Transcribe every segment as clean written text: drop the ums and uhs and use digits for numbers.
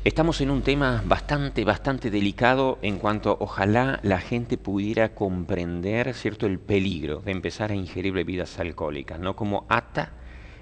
Estamos en un tema bastante delicado en cuanto ojalá la gente pudiera comprender, ¿cierto?, el peligro de empezar a ingerir bebidas alcohólicas, ¿no? Como ata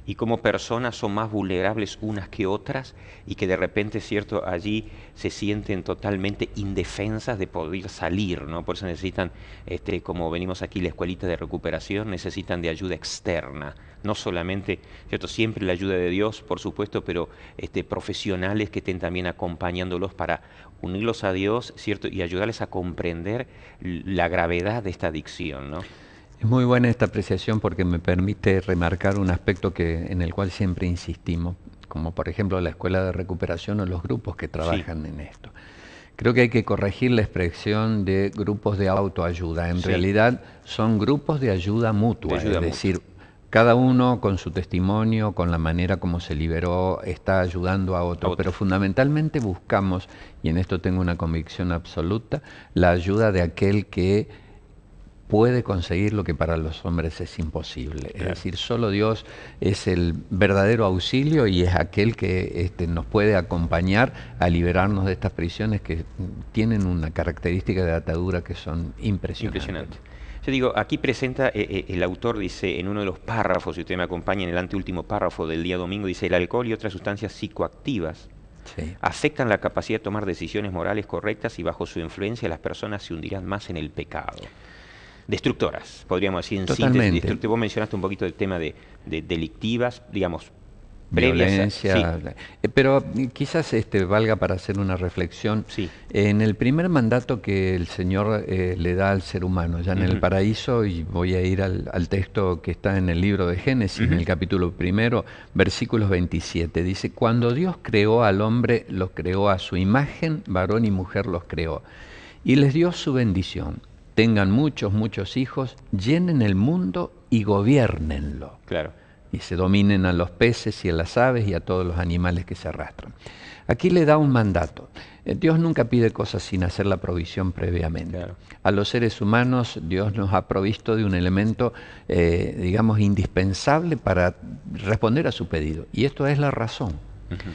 y como personas son más vulnerables unas que otras y que de repente, ¿cierto?, allí se sienten totalmente indefensas de poder salir, ¿no? Por eso necesitan, como venimos aquí, la escuelita de recuperación, necesitan de ayuda externa, no solamente, ¿cierto?, siempre la ayuda de Dios, por supuesto, pero profesionales que estén también acompañándolos para unirlos a Dios, ¿cierto?, y ayudarles a comprender la gravedad de esta adicción, ¿no? Es muy buena esta apreciación porque me permite remarcar un aspecto en el cual siempre insistimos, como por ejemplo la escuela de recuperación o los grupos que Sí, trabajan en esto. Creo que hay que corregir la expresión de grupos de autoayuda. En sí, realidad son grupos de ayuda de mutua, es ayuda mutua. decir, cada uno con su testimonio, con la manera como se liberó, está ayudando a A otro, pero otro. fundamentalmente buscamos, y en esto tengo una convicción absoluta, la ayuda de aquel que puede conseguir lo que para los hombres es imposible. Es Claro. decir, solo Dios es el verdadero auxilio y es aquel que nos puede acompañar a liberarnos de estas prisiones que tienen una característica de atadura que son impresionantes. Impresionante. Yo digo, aquí presenta, el autor dice en uno de los párrafos, si usted me acompaña en el anteúltimo párrafo del día domingo, dice, el alcohol y otras sustancias psicoactivas Sí, afectan la capacidad de tomar decisiones morales correctas y bajo su influencia las personas se hundirán más en el pecado. Destructoras, podríamos decir en síntesis. totalmente. Vos mencionaste un poquito del tema de delictivas, digamos, previas a... Sí, Violencia, pero quizás valga para hacer una reflexión. sí. En el primer mandato que el Señor le da al ser humano, ya en el Ujú, paraíso, y voy a ir al texto que está en el libro de Génesis, en ujú, el capítulo primero, versículos 27, dice, cuando Dios creó al hombre, los creó a su imagen, varón y mujer los creó, y les dio su bendición. Tengan muchos hijos, llenen el mundo y gobiernenlo claro. y se dominen a los peces y a las aves y a todos los animales que se arrastran. Aquí le da un mandato. Dios nunca pide cosas sin hacer la provisión previamente. Claro. A los seres humanos Dios nos ha provisto de un elemento, digamos, indispensable para responder a su pedido, y esto es la razón. Ujú.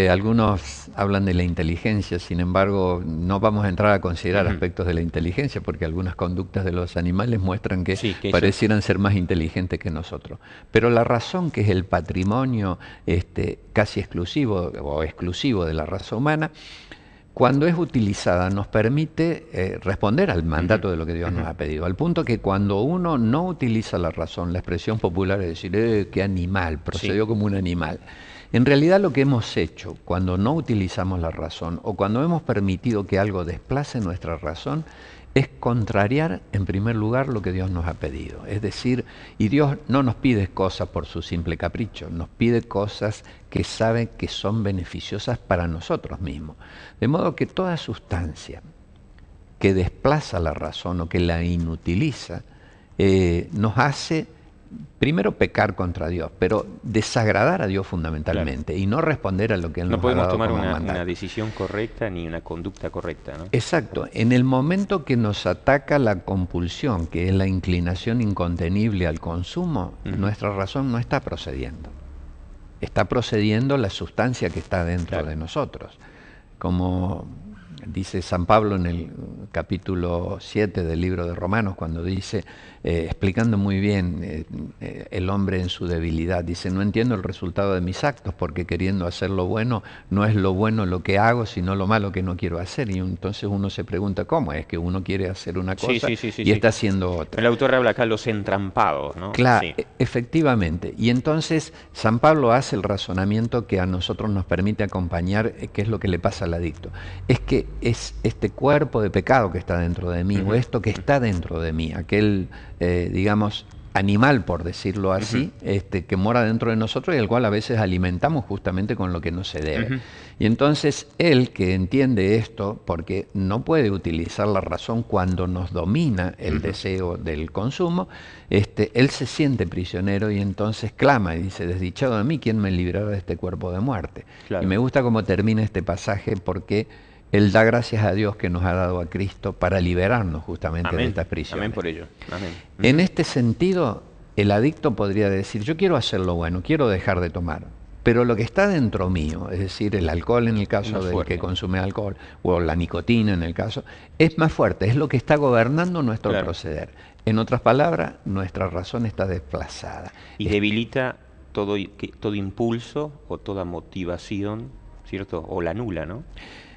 Algunos hablan de la inteligencia, sin embargo, no vamos a entrar a considerar Ujú. aspectos de la inteligencia porque algunas conductas de los animales muestran que Sí, que eso... parecieran ser más inteligentes que nosotros. Pero la razón, que es el patrimonio casi exclusivo o exclusivo de la raza humana, cuando es utilizada nos permite responder al Ujú, mandato de lo que Dios nos ujú. ha pedido. Al punto que cuando uno no utiliza la razón, la expresión popular es decir, qué animal, Sí, procedió como un animal. En realidad lo que hemos hecho cuando no utilizamos la razón o cuando hemos permitido que algo desplace nuestra razón es contrariar en primer lugar lo que Dios nos ha pedido. Es decir, y Dios no nos pide cosas por su simple capricho, nos pide cosas que sabe que son beneficiosas para nosotros mismos. De modo que toda sustancia que desplaza la razón o que la inutiliza nos hace primero pecar contra Dios, pero desagradar a Dios claro. fundamentalmente y no responder a lo que Él No nos ha podemos dado tomar como una mandato. decisión correcta ni una conducta correcta, ¿no? Exacto, en el momento que nos ataca la compulsión, que es la inclinación incontenible al consumo, Ujú, nuestra razón no está procediendo. Está procediendo la sustancia que está dentro claro. de nosotros. Como dice San Pablo en el capítulo 7 del libro de Romanos, cuando dice, explicando muy bien el hombre en su debilidad, dice, no entiendo el resultado de mis actos, porque queriendo hacer lo bueno, no es lo bueno lo que hago, sino lo malo que no quiero hacer. Y entonces uno se pregunta, ¿cómo es que uno quiere hacer una Sí, cosa sí, sí, sí, y sí. está haciendo otra? El autor habla acá de los entrampados, ¿no? Claro, Sí. efectivamente. Y entonces San Pablo hace el razonamiento que a nosotros nos permite acompañar qué es lo que le pasa al adicto. Es que es este cuerpo de pecado que está dentro de mí, o Ujú, esto que ujú, está dentro de mí, aquel, digamos, animal, por decirlo ujú, así, que mora dentro de nosotros y el cual a veces alimentamos justamente con lo que no se debe. ujú, Y entonces él que entiende esto, porque no puede utilizar la razón cuando nos domina el ujú, deseo del consumo, él se siente prisionero y entonces clama y dice, desdichado de mí, ¿quién me librará de este cuerpo de muerte? Y claro. me gusta cómo termina este pasaje porque él da gracias a Dios que nos ha dado a Cristo para liberarnos justamente de Amén. estas Amén prisiones. por ello. Amén. En Ujú, este sentido, el adicto podría decir, yo quiero hacer lo bueno, quiero dejar de tomar, pero lo que está dentro mío, es decir, el alcohol en el caso del que consume alcohol, o la nicotina en el caso, es más fuerte, es lo que está gobernando nuestro proceder. En otras palabras, nuestra razón está desplazada. Y debilita todo impulso o toda motivación, ¿cierto? O la nula, ¿no?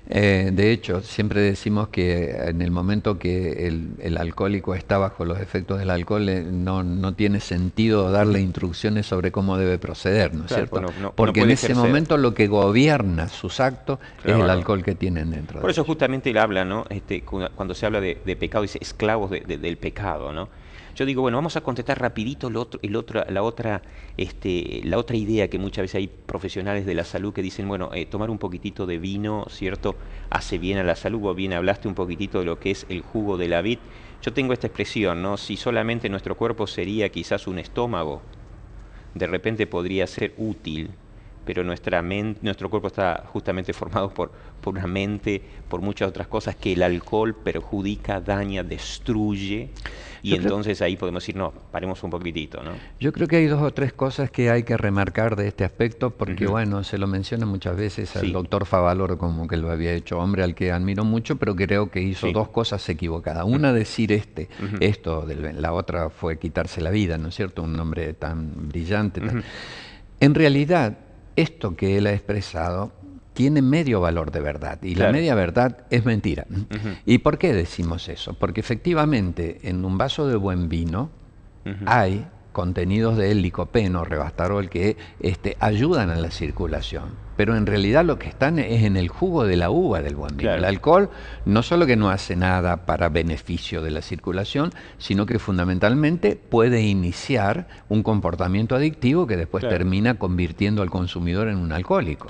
De hecho, siempre decimos que en el momento que el alcohólico está bajo los efectos del alcohol, no tiene sentido darle instrucciones sobre cómo debe proceder, ¿no es cierto? Porque en ese momento lo que gobierna sus actos es el alcohol que tienen dentro. Por eso justamente él habla, ¿no? Cuando se habla de pecado, dice esclavos del pecado, ¿no? Yo digo, bueno, vamos a contestar rapidito la otra idea que muchas veces hay profesionales de la salud que dicen, bueno, tomar un poquitito de vino, ¿cierto? Hace bien a la salud. Vos bien hablaste un poquitito de lo que es el jugo de la vid. Yo tengo esta expresión, ¿no? Si solamente nuestro cuerpo sería quizás un estómago, de repente podría ser útil, pero nuestro cuerpo está justamente formado por una mente, por muchas otras cosas que el alcohol perjudica, daña, destruye. Y entonces ahí podemos decir, no, paremos un poquitito, ¿no? Yo creo que hay 2 o 3 cosas que hay que remarcar de este aspecto, porque bueno, se lo menciona muchas veces al doctor Favaloro como que lo había hecho, hombre al que admiro mucho, pero creo que hizo 2 cosas equivocadas. Una, decir esto, la otra fue quitarse la vida, ¿no es cierto? Un hombre tan brillante. En realidad, esto que él ha expresado tiene medio valor de verdad, y la media verdad es mentira. ¿Y por qué decimos eso? Porque efectivamente en un vaso de buen vino hay contenidos de licopeno, rebastarol, que ayudan a la circulación. Pero en realidad lo que están es en el jugo de la uva del buen vino. El alcohol no solo que no hace nada para beneficio de la circulación, sino que fundamentalmente puede iniciar un comportamiento adictivo que después termina convirtiendo al consumidor en un alcohólico.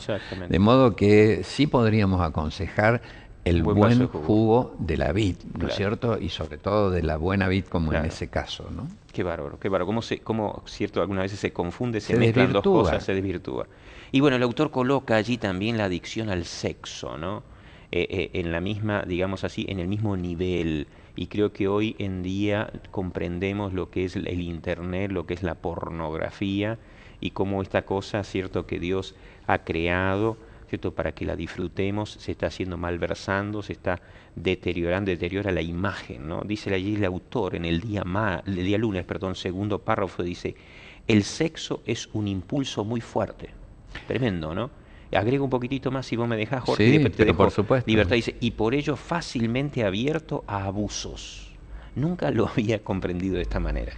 De modo que sí podríamos aconsejar el buen jugo de la vid, ¿no es cierto? Y sobre todo de la buena vid, como en ese caso, ¿no? Qué bárbaro, qué bárbaro. Cómo cierto, algunas veces se confunde, se mezclan dos cosas, se desvirtúa. Y bueno, el autor coloca allí también la adicción al sexo, ¿no? En la misma, digamos así, en el mismo nivel. Y creo que hoy en día comprendemos lo que es el Internet, lo que es la pornografía, y cómo esta cosa, cierto, que Dios ha creado, ¿cierto? Para que la disfrutemos, se está haciendo malversando, se está deteriorando, deteriora la imagen, ¿no? Dice allí el autor en el día lunes, segundo párrafo, dice, el sexo es un impulso muy fuerte, tremendo, ¿no? Agrego un poquitito más si vos me dejás, Jorge, sí, y después te dejo por supuesto. libertad. Dice, y por ello fácilmente abierto a abusos. Nunca lo había comprendido de esta manera.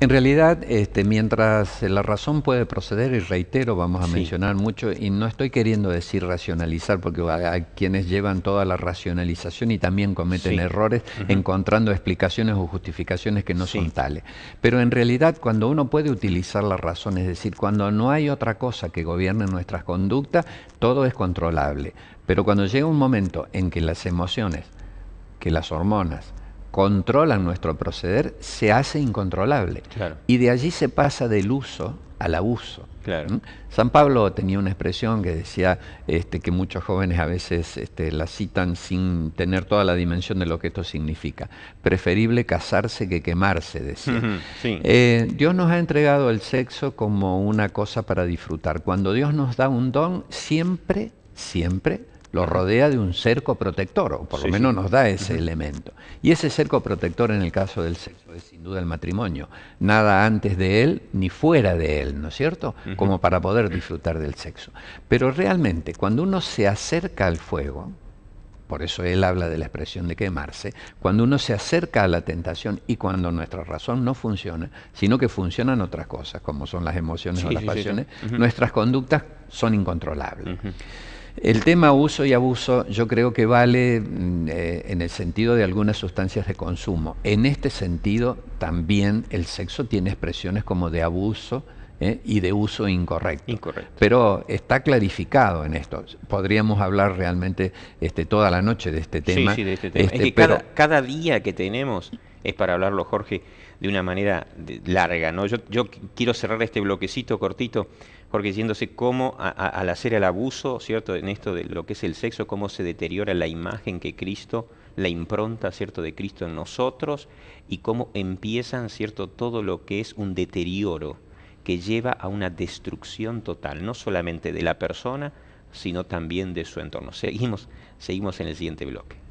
En realidad, mientras la razón puede proceder, y reitero, vamos a mencionar mucho, y no estoy queriendo decir racionalizar, porque hay quienes llevan toda la racionalización y también cometen errores encontrando explicaciones o justificaciones que no son tales. Pero en realidad, cuando uno puede utilizar la razón, es decir, cuando no hay otra cosa que gobierne nuestras conductas, todo es controlable. Pero cuando llega un momento en que las emociones, que las hormonas, controlan nuestro proceder, se hace incontrolable. Y de allí se pasa del uso al abuso. San Pablo tenía una expresión que decía que muchos jóvenes a veces la citan sin tener toda la dimensión de lo que esto significa. Preferible casarse que quemarse, decía. Dios nos ha entregado el sexo como una cosa para disfrutar. Cuando Dios nos da un don, siempre lo rodea de un cerco protector, o por lo menos nos da ese elemento. Y ese cerco protector en el caso del sexo es sin duda el matrimonio. Nada antes de él ni fuera de él, ¿no es cierto? Como para poder disfrutar del sexo. Pero realmente, cuando uno se acerca al fuego, por eso él habla de la expresión de quemarse, cuando uno se acerca a la tentación y cuando nuestra razón no funciona, sino que funcionan otras cosas, como son las emociones o las pasiones, nuestras conductas son incontrolables. El tema uso y abuso yo creo que vale en el sentido de algunas sustancias de consumo. En este sentido también el sexo tiene expresiones como de abuso y de uso incorrecto. Pero está clarificado en esto. Podríamos hablar realmente toda la noche de este tema. De este tema. Es que cada día que tenemos es para hablarlo, Jorge, de una manera larga, ¿no? Yo quiero cerrar este bloquecito cortito, Jorge, diciéndose cómo al hacer el abuso, ¿cierto?, en esto de lo que es el sexo, cómo se deteriora la imagen que Cristo, la impronta, ¿cierto?, de Cristo en nosotros, y cómo empiezan, ¿cierto?, todo lo que es un deterioro que lleva a una destrucción total, no solamente de la persona, sino también de su entorno. Seguimos en el siguiente bloque.